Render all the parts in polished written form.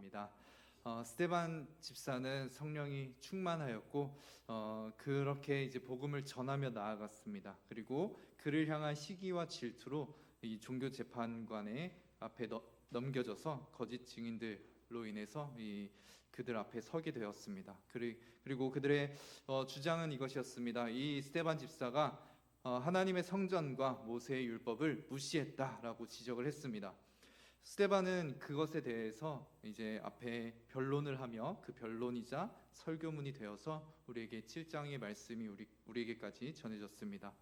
감사합니다. 스테반 집사는 성령이 충만하였고 그렇게 이제 복음을 전하며 나아갔습니다. 그리고 그를 향한 시기와 질투로 이 종교 재판관의 앞에 넘겨져서 거짓 증인들로 인해서 그들 앞에 서게 되었습니다. 그리고 그들의 주장은 이것이었습니다. 이 스테반 집사가 하나님의 성전과 모세의 율법을 무시했다라고 지적을 했습니다. 스테반은 그것에 대해서 이제 앞에 변론을 하며 그 변론이자 설교문이 되어서 우리에게 7장의 말씀이 우리에게까지 전해졌습니다.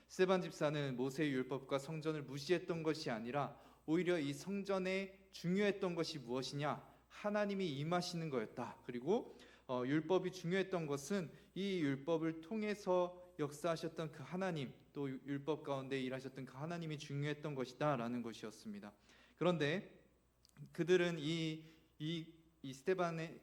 스테반 집사는 모세의 율법과 성전을 무시했던 것이 아니라 오히려 이 성전에 중요했던 것이 무엇이냐? 하나님이 임하시는 거였다. 그리고 율법이 중요했던 것은 이 율법을 통해서 역사하셨던 그 하나님, 또 율법 가운데 일하셨던 그 하나님이 중요했던 것이다 라는 것이었습니다. 그런데 그들은 이 스테반의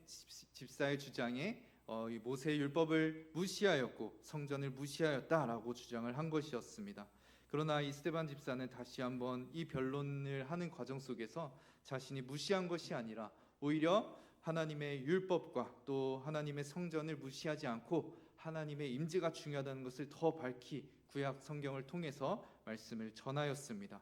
집사의 주장에 이 모세의 율법을 무시하였고 성전을 무시하였다라고 주장을 한 것이었습니다. 그러나 이 스테반 집사는 다시 한번 이 변론을 하는 과정 속에서 자신이 무시한 것이 아니라 오히려 하나님의 율법과 또 하나님의 성전을 무시하지 않고 하나님의 임재가 중요하다는 것을 더 밝히 구약 성경을 통해서 말씀을 전하였습니다.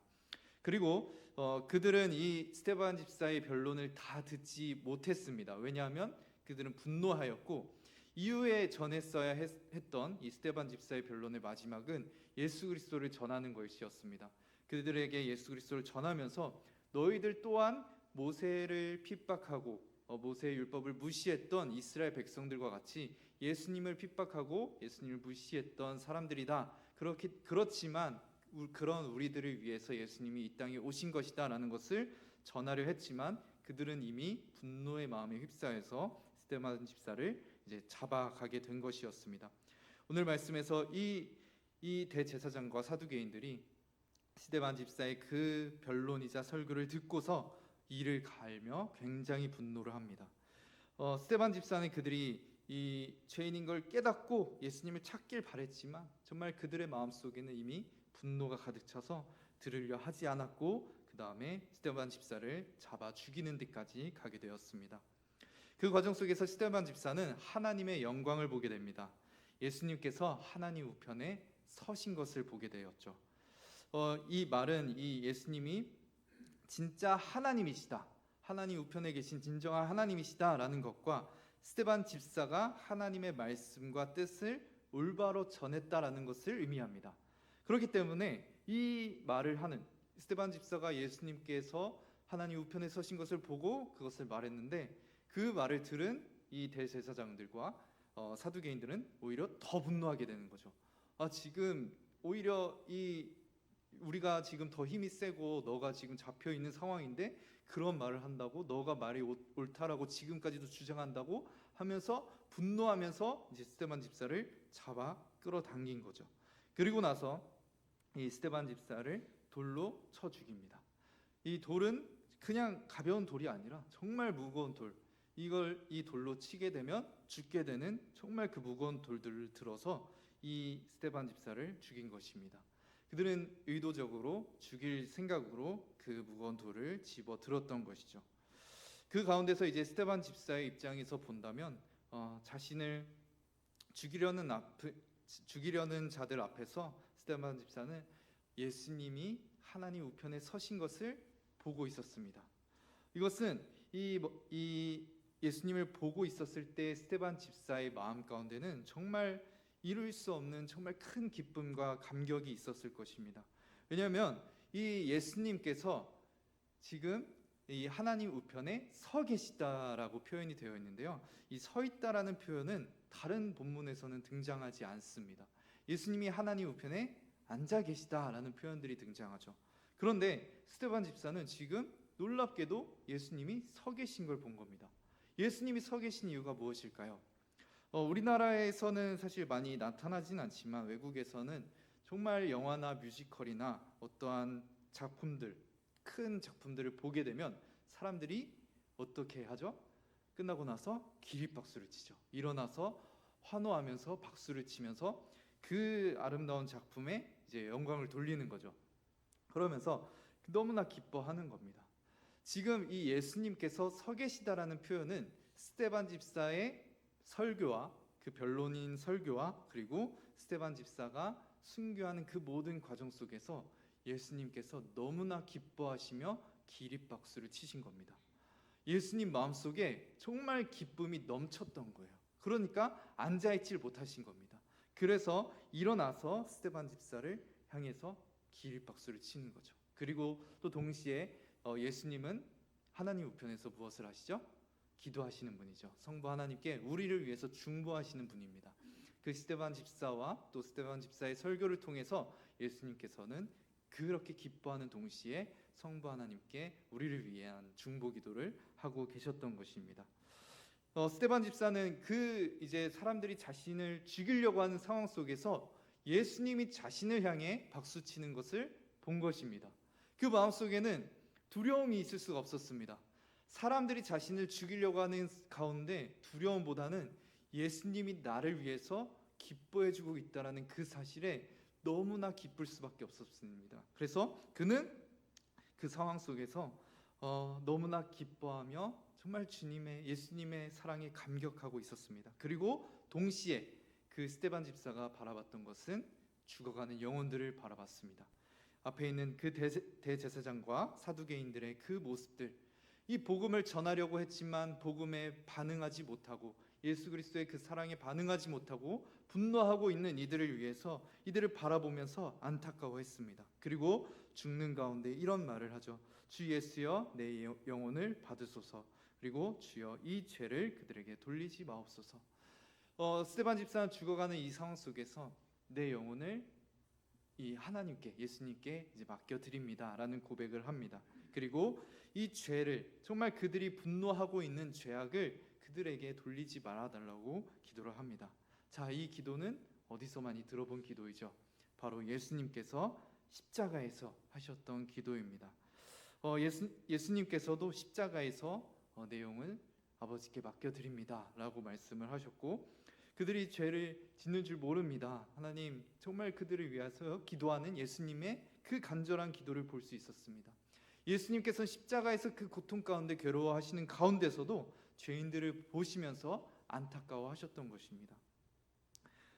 그리고 그들은 이 스테반 집사의 변론을 다 듣지 못했습니다. 왜냐하면 그들은 분노하였고 이후에 전했어야 했던 이 스테반 집사의 변론의 마지막은 예수 그리스도를 전하는 것이었습니다. 그들에게 예수 그리스도를 전하면서 너희들 또한 모세를 핍박하고 모세의 율법을 무시했던 이스라엘 백성들과 같이 예수님을 핍박하고 예수님을 무시했던 사람들이다. 그렇지만 그런 우리들을 위해서 예수님이 이 땅에 오신 것이다 라는 것을 전하려 했지만 그들은 이미 분노의 마음에 휩싸여서 스테반 집사를 이제 잡아가게 된 것이었습니다. 오늘 말씀에서 이 대제사장과 사두개인들이 스테반 집사의 그 변론이자 설교를 듣고서 이를 갈며 굉장히 분노를 합니다. 스테반 집사는 그들이 이 죄인인 걸 깨닫고 예수님을 찾길 바랬지만 정말 그들의 마음속에는 이미 분노가 가득 차서 들으려 하지 않았고 그 다음에 스테반 집사를 잡아 죽이는 데까지 가게 되었습니다. 그 과정 속에서 스테반 집사는 하나님의 영광을 보게 됩니다. 예수님께서 하나님 우편에 서신 것을 보게 되었죠. 이 말은 이 예수님이 진짜 하나님이시다, 하나님 우편에 계신 진정한 하나님이시다라는 것과 스테반 집사가 하나님의 말씀과 뜻을 올바로 전했다라는 것을 의미합니다. 그렇기 때문에 이 말을 하는 스테반 집사가 예수님께서 하나님 우편에 서신 것을 보고 그것을 말했는데 그 말을 들은 이 대제사장들과 사두개인들은 오히려 더 분노하게 되는 거죠. 지금 오히려 우리가 지금 더 힘이 세고 너가 지금 잡혀 있는 상황인데 그런 말을 한다고, 너가 말이 옳다라고 지금까지도 주장한다고 하면서 분노하면서 이제 스테반 집사를 잡아 끌어당긴 거죠. 그리고 나서 이 스테반 집사를 돌로 쳐 죽입니다. 이 돌은 그냥 가벼운 돌이 아니라 정말 무거운 돌, 이 돌로 치게 되면 죽게 되는 정말 그 무거운 돌들을 들어서 이 스테반 집사를 죽인 것입니다. 그들은 의도적으로 죽일 생각으로 그 무거운 돌을 집어 들었던 것이죠. 그 가운데서 이제 스테반 집사의 입장에서 본다면 자신을 죽이려는 자들 앞에서 스테반 집사는 예수님이 하나님 우편에 서신 것을 보고 있었습니다. 이것은 이 예수님을 보고 있었을 때 스테반 집사의 마음 가운데는 정말 이룰 수 없는 정말 큰 기쁨과 감격이 있었을 것입니다. 왜냐하면 이 예수님께서 지금 이 하나님 우편에 서 계시다라고 표현이 되어 있는데요. 이 서 있다라는 표현은 다른 본문에서는 등장하지 않습니다. 예수님이 하나님 우편에 앉아 계시다라는 표현들이 등장하죠. 그런데 스테반 집사는 지금 놀랍게도 예수님이 서 계신 걸 본 겁니다. 예수님이 서 계신 이유가 무엇일까요? 우리나라에서는 사실 많이 나타나진 않지만 외국에서는 정말 영화나 뮤지컬이나 어떠한 작품들, 큰 작품들을 보게 되면 사람들이 어떻게 하죠? 끝나고 나서 기립박수를 치죠. 일어나서 환호하면서 박수를 치면서 그 아름다운 작품에 이제 영광을 돌리는 거죠. 그러면서 너무나 기뻐하는 겁니다. 지금 이 예수님께서 서 계시다라는 표현은 스데반 집사의 설교와 그 변론인 설교와 그리고 스데반 집사가 순교하는 그 모든 과정 속에서 예수님께서 너무나 기뻐하시며 기립박수를 치신 겁니다. 예수님 마음속에 정말 기쁨이 넘쳤던 거예요. 그러니까 앉아있질 못하신 겁니다. 그래서 일어나서 스데반 집사를 향해서 기립박수를 치는 거죠. 그리고 또 동시에 예수님은 하나님 우편에서 무엇을 하시죠? 기도하시는 분이죠. 성부 하나님께 우리를 위해서 중보하시는 분입니다. 그 스데반 집사와 또 스데반 집사의 설교를 통해서 예수님께서는 그렇게 기뻐하는 동시에 성부 하나님께 우리를 위한 중보 기도를 하고 계셨던 것입니다. 스데반 집사는 그 이제 사람들이 자신을 죽이려고 하는 상황 속에서 예수님이 자신을 향해 박수치는 것을 본 것입니다. 그 마음속에는 두려움이 있을 수가 없었습니다. 사람들이 자신을 죽이려고 하는 가운데 두려움보다는 예수님이 나를 위해서 기뻐해주고 있다는 그 사실에 너무나 기쁠 수밖에 없었습니다. 그래서 그는 그 상황 속에서 너무나 기뻐하며 정말 예수님의 사랑에 감격하고 있었습니다. 그리고 동시에 그 스데반 집사가 바라봤던 것은 죽어가는 영혼들을 바라봤습니다. 앞에 있는 그 대제사장과 사두개인들의 그 모습들, 이 복음을 전하려고 했지만 복음에 반응하지 못하고 예수 그리스도의 그 사랑에 반응하지 못하고 분노하고 있는 이들을 위해서 이들을 바라보면서 안타까워했습니다. 그리고 죽는 가운데 이런 말을 하죠. 주 예수여 내 영혼을 받으소서. 그리고 주여 이 죄를 그들에게 돌리지 마옵소서. 스데반 집사는 죽어가는 이 상황 속에서 내 영혼을 이 하나님께 예수님께 이제 맡겨드립니다라는 고백을 합니다. 그리고 이 죄를 정말 그들이 분노하고 있는 죄악을 그들에게 돌리지 말아달라고 기도를 합니다. 자, 이 기도는 어디서 많이 들어본 기도이죠? 바로 예수님께서 십자가에서 하셨던 기도입니다. 예수님께서도 십자가에서 내 영을 아버지께 맡겨드립니다라고 말씀을 하셨고 그들이 죄를 짓는 줄 모릅니다. 하나님 정말 그들을 위해서 기도하는 예수님의 그 간절한 기도를 볼 수 있었습니다. 예수님께서 십자가에서 그 고통 가운데 괴로워하시는 가운데서도 죄인들을 보시면서 안타까워하셨던 것입니다.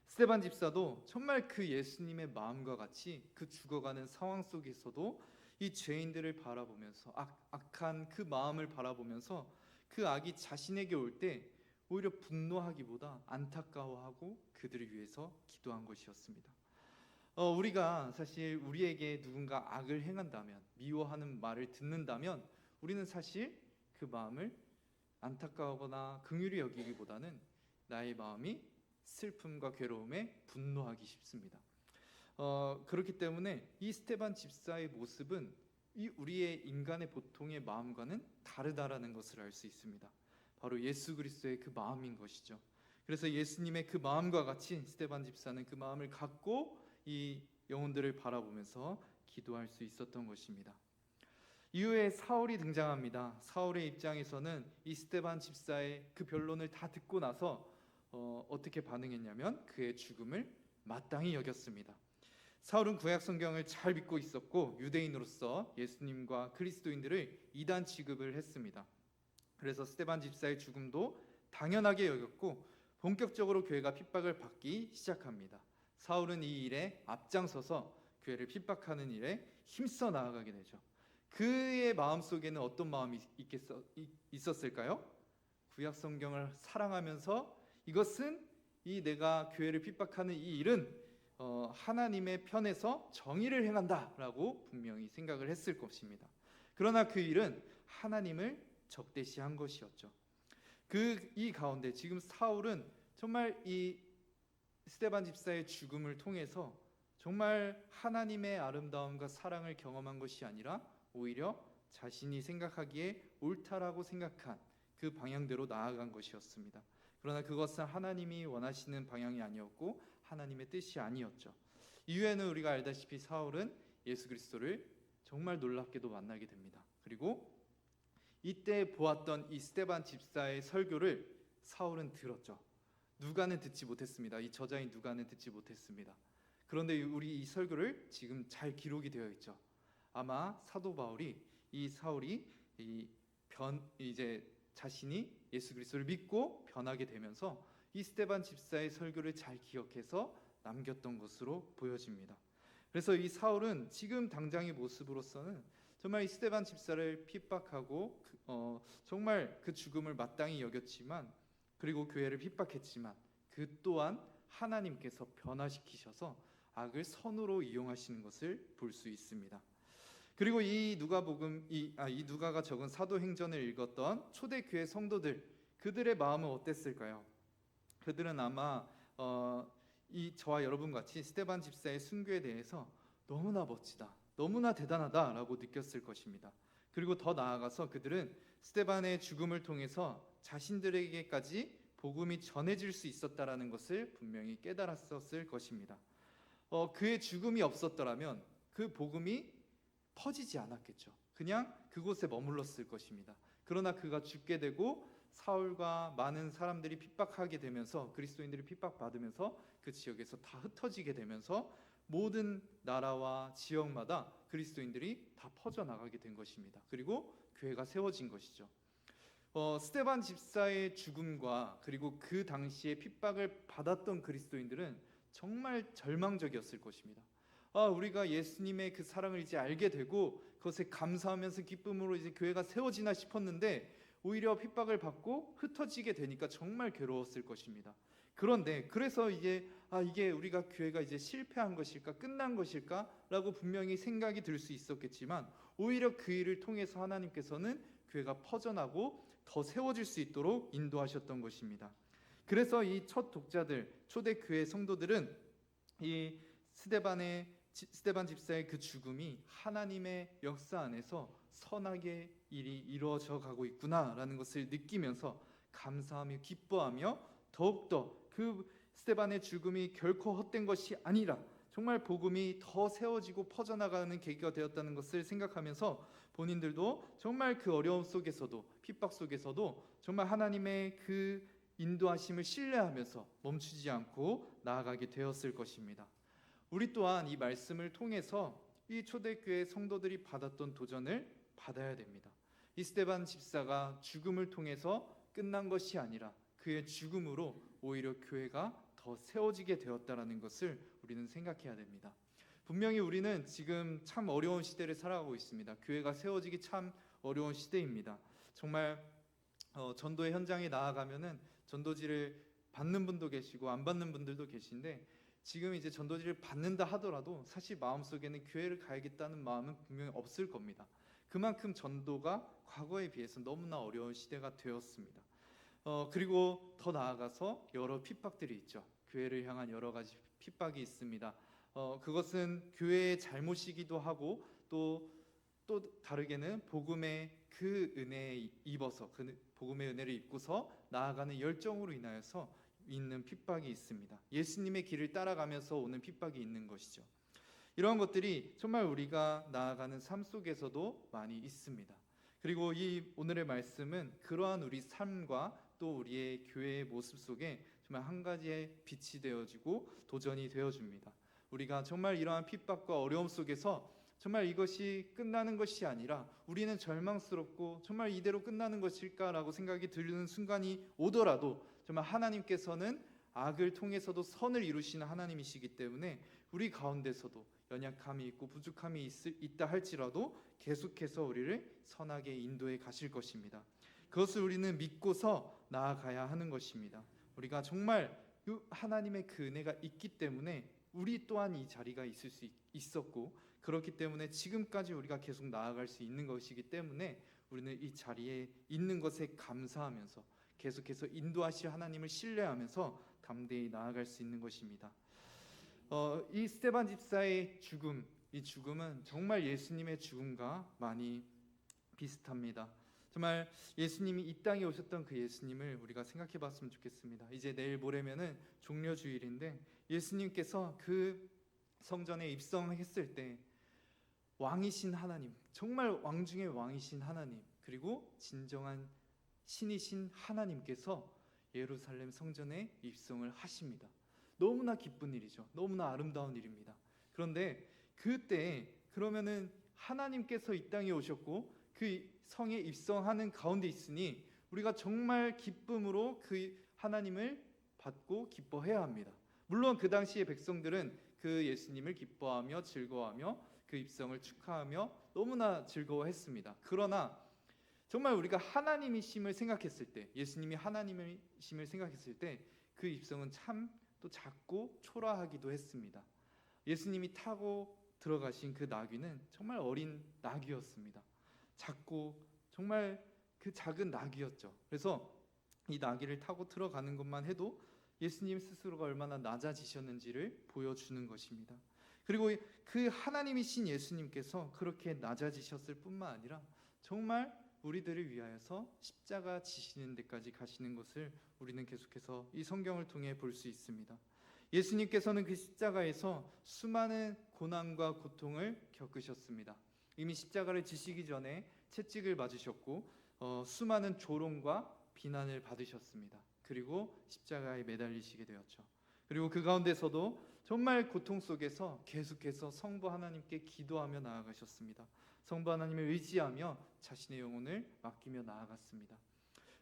스데반 집사도 정말 그 예수님의 마음과 같이 그 죽어가는 상황 속에서도 이 죄인들을 바라보면서 악한 그 마음을 바라보면서 그 악이 자신에게 올 때 오히려 분노하기보다 안타까워하고 그들을 위해서 기도한 것이었습니다. 우리가 사실 우리에게 누군가 악을 행한다면 미워하는 말을 듣는다면 우리는 사실 그 마음을 안타까워하거나 긍휼히 여기기보다는 나의 마음이 슬픔과 괴로움에 분노하기 쉽습니다. 그렇기 때문에 이 스데반 집사의 모습은 이 우리의 인간의 보통의 마음과는 다르다라는 것을 알 수 있습니다. 바로 예수 그리스도의 그 마음인 것이죠. 그래서 예수님의 그 마음과 같이 스데반 집사는 그 마음을 갖고 이 영혼들을 바라보면서 기도할 수 있었던 것입니다. 이후에 사울이 등장합니다. 사울의 입장에서는 이 스데반 집사의 그 변론을 다 듣고 나서 어떻게 반응했냐면 그의 죽음을 마땅히 여겼습니다. 사울은 구약 성경을 잘 믿고 있었고 유대인으로서 예수님과 그리스도인들을 이단 취급을 했습니다. 그래서 스데반 집사의 죽음도 당연하게 여겼고 본격적으로 교회가 핍박을 받기 시작합니다. 사울은 이 일에 앞장서서 교회를 핍박하는 일에 힘써 나아가게 되죠. 그의 마음속에는 어떤 마음이 있었을까요? 구약 성경을 사랑하면서 이것은 내가 교회를 핍박하는 이 일은 하나님의 편에서 정의를 행한다라고 분명히 생각을 했을 것입니다. 그러나 그 일은 하나님을 적대시한 것이었죠. 이 가운데 지금 사울은 정말 이 스데반 집사의 죽음을 통해서 정말 하나님의 아름다움과 사랑을 경험한 것이 아니라 오히려 자신이 생각하기에 옳다라고 생각한 그 방향대로 나아간 것이었습니다. 그러나 그것은 하나님이 원하시는 방향이 아니었고 하나님의 뜻이 아니었죠. 이후에는 우리가 알다시피 사울은 예수 그리스도를 정말 놀랍게도 만나게 됩니다. 그리고 이때 보았던 이 스데반 집사의 설교를 사울은 들었죠. 누가는 듣지 못했습니다. 이 저자인 누가는 듣지 못했습니다. 그런데 우리 이 설교를 지금 잘 기록이 되어 있죠. 아마 사도 바울이 이 사울이 이제 자신이 예수 그리스도를 믿고 변하게 되면서 이 스데반 집사의 설교를 잘 기억해서 남겼던 것으로 보여집니다. 그래서 이 사울은 지금 당장의 모습으로서는 정말 이 스데반 집사를 핍박하고 정말 그 죽음을 마땅히 여겼지만, 그리고 교회를 핍박했지만, 그 또한 하나님께서 변화시키셔서 악을 선으로 이용하시는 것을 볼 수 있습니다. 그리고 이 누가가 적은 사도행전을 읽었던 초대교회 성도들, 그들의 마음은 어땠을까요? 그들은 아마 저와 여러분 같이 스데반 집사의 순교에 대해서 너무나 멋지다, 너무나 대단하다라고 느꼈을 것입니다. 그리고 더 나아가서 그들은 스데반의 죽음을 통해서 자신들에게까지 복음이 전해질 수 있었다라는 것을 분명히 깨달았었을 것입니다. 그의 죽음이 없었더라면 그 복음이 퍼지지 않았겠죠. 그냥 그곳에 머물렀을 것입니다. 그러나 그가 죽게 되고 사울과 많은 사람들이 핍박하게 되면서, 그리스도인들이 핍박받으면서 그 지역에서 다 흩어지게 되면서 모든 나라와 지역마다 그리스도인들이 다 퍼져나가게 된 것입니다. 그리고 교회가 세워진 것이죠. 스데반 집사의 죽음과 그리고 그 당시에 핍박을 받았던 그리스도인들은 정말 절망적이었을 것입니다. 우리가 예수님의 그 사랑을 이제 알게 되고 그것에 감사하면서 기쁨으로 이제 교회가 세워지나 싶었는데, 오히려 핍박을 받고 흩어지게 되니까 정말 괴로웠을 것입니다. 그런데 그래서 이게 우리가 교회가 이제 실패한 것일까, 끝난 것일까라고 분명히 생각이 들 수 있었겠지만, 오히려 그 일을 통해서 하나님께서는 교회가 퍼져나고 더 세워질 수 있도록 인도하셨던 것입니다. 그래서 이 첫 독자들, 초대교회 성도들은 이 스데반 집사의 그 죽음이 하나님의 역사 안에서 선하게 일이 이루어져 가고 있구나라는 것을 느끼면서 감사하며 기뻐하며 더욱더 그 스데반의 죽음이 결코 헛된 것이 아니라 정말 복음이 더 세워지고 퍼져나가는 계기가 되었다는 것을 생각하면서 본인들도 정말 그 어려움 속에서도, 핍박 속에서도 정말 하나님의 그 인도하심을 신뢰하면서 멈추지 않고 나아가게 되었을 것입니다. 우리 또한 이 말씀을 통해서 이 초대교회 성도들이 받았던 도전을 받아야 됩니다. 이 스데반 집사가 죽음을 통해서 끝난 것이 아니라 그의 죽음으로 오히려 교회가 더 세워지게 되었다라는 것을 우리는 생각해야 됩니다. 분명히 우리는 지금 참 어려운 시대를 살아가고 있습니다. 교회가 세워지기 참 어려운 시대입니다. 정말 전도의 현장에 나아가면은 전도지를 받는 분도 계시고 안 받는 분들도 계신데, 지금 이제 전도지를 받는다 하더라도 사실 마음속에는 교회를 가야겠다는 마음은 분명히 없을 겁니다. 그만큼 전도가 과거에 비해서 너무나 어려운 시대가 되었습니다. 그리고 더 나아가서 여러 핍박들이 있죠. 교회를 향한 여러 가지 핍박이 있습니다. 그것은 교회의 잘못이기도 하고 또 다르게는 복음의 그 은혜에 입어서, 그 복음의 은혜를 입고서 나아가는 열정으로 인하여서 있는 핍박이 있습니다. 예수님의 길을 따라가면서 오는 핍박이 있는 것이죠. 이러한 것들이 정말 우리가 나아가는 삶 속에서도 많이 있습니다. 그리고 이 오늘의 말씀은 그러한 우리 삶과 또 우리의 교회의 모습 속에 정말 한 가지의 빛이 되어지고 도전이 되어줍니다. 우리가 정말 이러한 핍박과 어려움 속에서 정말 이것이 끝나는 것이 아니라 우리는 절망스럽고 정말 이대로 끝나는 것일까라고 생각이 드는 순간이 오더라도 정말 하나님께서는 악을 통해서도 선을 이루시는 하나님이시기 때문에 우리 가운데서도 연약함이 있고 부족함이 있다 할지라도 계속해서 우리를 선하게 인도해 가실 것입니다. 그것을 우리는 믿고서 나아가야 하는 것입니다. 우리가 정말 하나님의 그 은혜가 있기 때문에 우리 또한 이 자리가 있을 수 있었고, 그렇기 때문에 지금까지 우리가 계속 나아갈 수 있는 것이기 때문에 우리는 이 자리에 있는 것에 감사하면서 계속해서 인도하실 하나님을 신뢰하면서 담대히 나아갈 수 있는 것입니다. 이 스데반 집사의 죽음, 이 죽음은 정말 예수님의 죽음과 많이 비슷합니다. 정말 예수님이 이 땅에 오셨던 그 예수님을 우리가 생각해 봤으면 좋겠습니다. 이제 내일 모레면은 종려주일인데 예수님께서 그 성전에 입성했을 때 왕이신 하나님, 정말 왕 중의 왕이신 하나님, 그리고 진정한 신이신 하나님께서 예루살렘 성전에 입성을 하십니다. 너무나 기쁜 일이죠. 너무나 아름다운 일입니다. 그런데 그때 그러면은 하나님께서 이 땅에 오셨고 그 성에 입성하는 가운데 있으니 우리가 정말 기쁨으로 그 하나님을 받고 기뻐해야 합니다. 물론 그 당시의 백성들은 그 예수님을 기뻐하며 즐거워하며 그 입성을 축하하며 너무나 즐거워했습니다. 그러나 정말 우리가 하나님이심을 생각했을 때, 예수님이 하나님이심을 생각했을 때 그 입성은 참 또 작고 초라하기도 했습니다. 예수님이 타고 들어가신 그 나귀는 정말 어린 나귀였습니다. 작고 정말 그 작은 나귀였죠. 그래서 이 나귀를 타고 들어가는 것만 해도 예수님 스스로가 얼마나 낮아지셨는지를 보여주는 것입니다. 그리고 그 하나님이신 예수님께서 그렇게 낮아지셨을 뿐만 아니라 정말 우리들을 위하여서 십자가 지시는 데까지 가시는 것을 우리는 계속해서 이 성경을 통해 볼 수 있습니다. 예수님께서는 그 십자가에서 수많은 고난과 고통을 겪으셨습니다. 이미 십자가를 지시기 전에 채찍을 맞으셨고 수많은 조롱과 비난을 받으셨습니다. 그리고 십자가에 매달리시게 되었죠. 그리고 그 가운데서도 정말 고통 속에서 계속해서 성부 하나님께 기도하며 나아가셨습니다. 성부 하나님을 의지하며 자신의 영혼을 맡기며 나아갔습니다.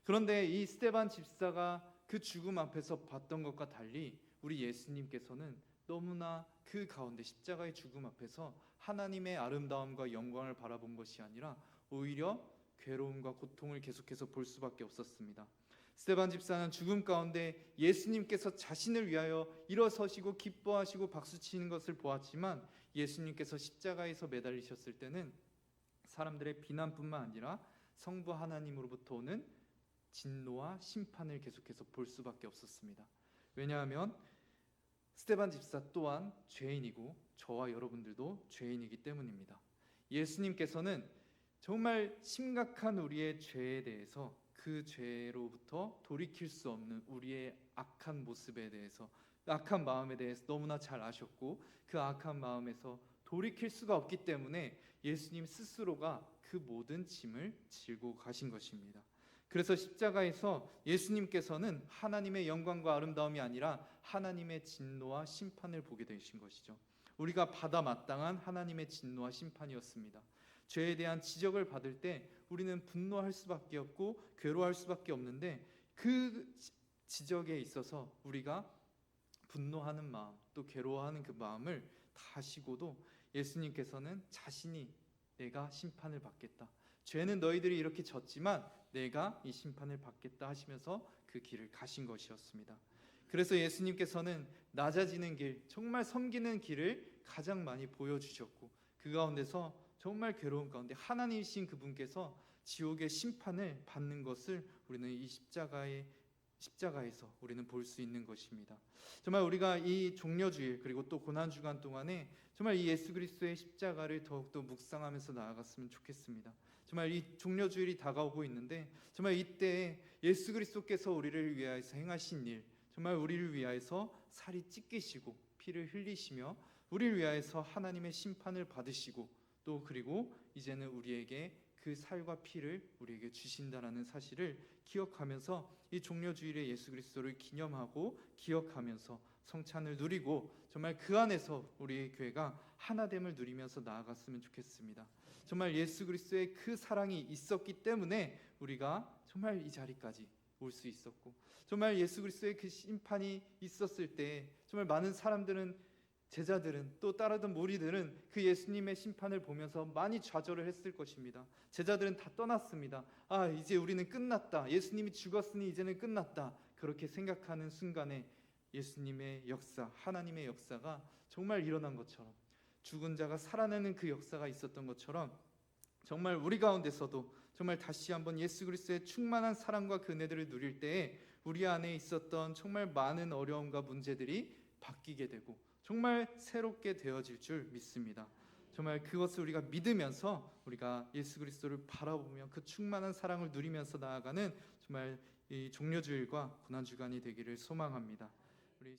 그런데 이 스데반 집사가 그 죽음 앞에서 봤던 것과 달리 우리 예수님께서는 너무나 그 가운데 십자가의 죽음 앞에서 하나님의 아름다움과 영광을 바라본 것이 아니라 오히려 괴로움과 고통을 계속해서 볼 수밖에 없었습니다. 스데반 집사는 죽음 가운데 예수님께서 자신을 위하여 일어서시고 기뻐하시고 박수치는 것을 보았지만 예수님께서 십자가에서 매달리셨을 때는 사람들의 비난뿐만 아니라 성부 하나님으로부터 오는 진노와 심판을 계속해서 볼 수밖에 없었습니다. 왜냐하면 스데반 집사 또한 죄인이고 저와 여러분들도 죄인이기 때문입니다. 예수님께서는 정말 심각한 우리의 죄에 대해서 그 죄로부터 돌이킬 수 없는 우리의 악한 모습에 대해서, 악한 마음에 대해서 너무나 잘 아셨고 그 악한 마음에서 돌이킬 수가 없기 때문에 예수님 스스로가 그 모든 짐을 지고 가신 것입니다. 그래서 십자가에서 예수님께서는 하나님의 영광과 아름다움이 아니라 하나님의 진노와 심판을 보게 되신 것이죠. 우리가 받아 마땅한 하나님의 진노와 심판이었습니다. 죄에 대한 지적을 받을 때 우리는 분노할 수밖에 없고 괴로워할 수밖에 없는데 그 지적에 있어서 우리가 분노하는 마음 또 괴로워하는 그 마음을 다 하시고도 예수님께서는 자신이 내가 심판을 받겠다. 죄는 너희들이 이렇게 졌지만 내가 이 심판을 받겠다 하시면서 그 길을 가신 것이었습니다. 그래서 예수님께서는 낮아지는 길, 정말 섬기는 길을 가장 많이 보여주셨고 그 가운데서 정말 괴로운 가운데 하나님이신 그분께서 지옥의 심판을 받는 것을 우리는 이 십자가에서 우리는 볼 수 있는 것입니다. 정말 우리가 이 종려주일 그리고 또 고난주간 동안에 정말 이 예수 그리스도의 십자가를 더욱더 묵상하면서 나아갔으면 좋겠습니다. 정말 이 종려주일이 다가오고 있는데 정말 이때 예수 그리스도께서 우리를 위하여서 행하신 일, 정말 우리를 위하여서 살이 찢기시고 피를 흘리시며 우리를 위하여서 하나님의 심판을 받으시고 또 그리고 이제는 우리에게 그 살과 피를 우리에게 주신다라는 사실을 기억하면서 이 종려주일에 예수 그리스도를 기념하고 기억하면서 성찬을 누리고 정말 그 안에서 우리 교회가 하나됨을 누리면서 나아갔으면 좋겠습니다. 정말 예수 그리스도의 그 사랑이 있었기 때문에 우리가 정말 이 자리까지 올 수 있었고 정말 예수 그리스도의 그 심판이 있었을 때 정말 많은 사람들은 제자들은 또 따르던 무리들은 그 예수님의 심판을 보면서 많이 좌절을 했을 것입니다. 제자들은 다 떠났습니다. 아, 이제 우리는 끝났다. 예수님이 죽었으니 이제는 끝났다. 그렇게 생각하는 순간에 예수님의 역사, 하나님의 역사가 정말 일어난 것처럼 죽은 자가 살아나는 그 역사가 있었던 것처럼 정말 우리 가운데서도 정말 다시 한번 예수 그리스도의 충만한 사랑과 그 은혜들을 누릴 때에 우리 안에 있었던 정말 많은 어려움과 문제들이 바뀌게 되고 정말 새롭게 되어질 줄 믿습니다. 정말 그것을 우리가 믿으면서 우리가 예수 그리스도를 바라보며 그 충만한 사랑을 누리면서 나아가는 정말 이 종려주일과 고난주간이 되기를 소망합니다. 우리